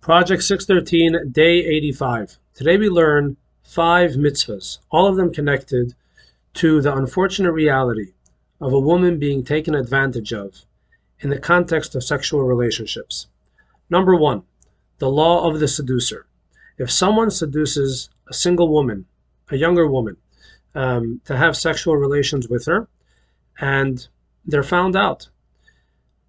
Project 613, day 85. Today we learn 5 mitzvahs, all of them connected to the unfortunate reality of a woman being taken advantage of in the context of sexual relationships. Number 1, the law of the seducer. If someone seduces a single woman, a younger woman, to have sexual relations with her, and they're found out,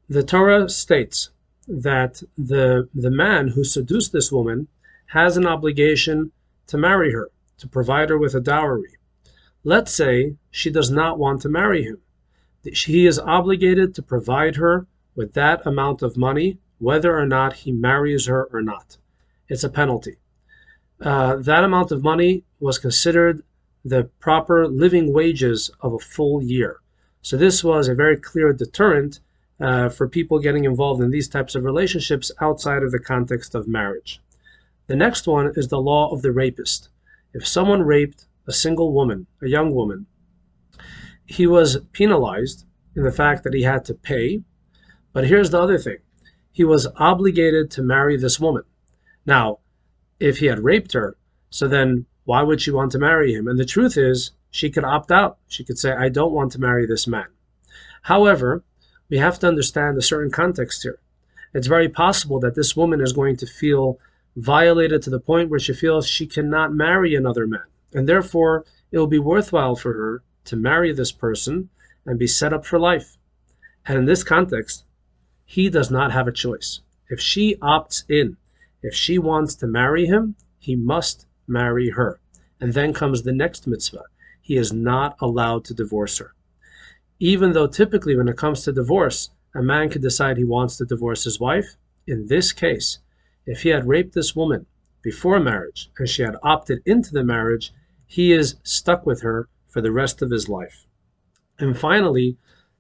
the Torah states that the man who seduced this woman has an obligation to marry her, to provide her with a dowry. Let's say she does not want to marry him. He is obligated to provide her with that amount of money, whether or not he marries her or not. It's a penalty. That amount of money was considered the proper living wages of a full year. So this was a very clear deterrent for people getting involved in these types of relationships outside of the context of marriage. The next one is the law of the rapist. If someone raped a single woman, a young woman, he was penalized in the fact that he had to pay. But here's the other thing. He was obligated to marry this woman. Now, if he had raped her, so then why would she want to marry him? And the truth is, she could opt out. She could say, I don't want to marry this man. However, we have to understand a certain context here. It's very possible that this woman is going to feel violated to the point where she feels she cannot marry another man. And therefore, it will be worthwhile for her to marry this person and be set up for life. And in this context, he does not have a choice. If she opts in, if she wants to marry him, he must marry her. And then comes the next mitzvah. He is not allowed to divorce her. Even though typically when it comes to divorce, a man could decide he wants to divorce his wife, in this case, if he had raped this woman before marriage and she had opted into the marriage, he is stuck with her for the rest of his life. And finally,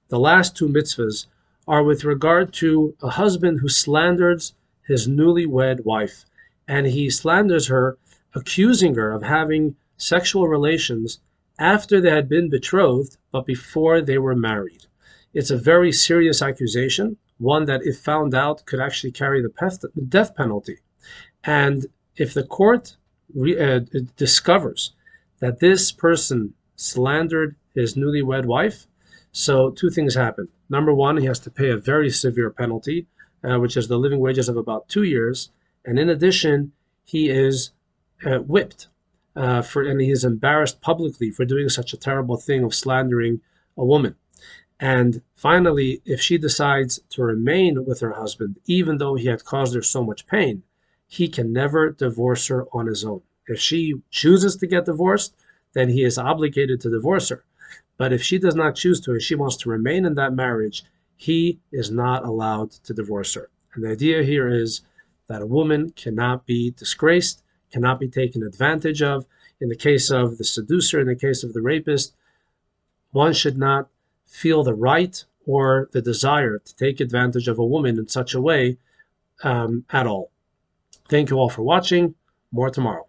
the last 2 mitzvahs are with regard to a husband who slanders his newlywed wife, and he slanders her, accusing her of having sexual relations after they had been betrothed, but before they were married. It's a very serious accusation, one that if found out could actually carry the death penalty. And if the court discovers that this person slandered his newlywed wife, so 2 things happen. Number 1, he has to pay a very severe penalty, which is the living wages of about 2 years. And in addition, he is whipped. And he is embarrassed publicly for doing such a terrible thing of slandering a woman. And finally, if she decides to remain with her husband, even though he had caused her so much pain, he can never divorce her on his own. If she chooses to get divorced, then he is obligated to divorce her. But if she does not choose to and she wants to remain in that marriage, he is not allowed to divorce her. And the idea here is that a woman cannot be disgraced, cannot be taken advantage of. In the case of the seducer, in the case of the rapist, one should not feel the right or the desire to take advantage of a woman in such a way at all. Thank you all for watching. More tomorrow.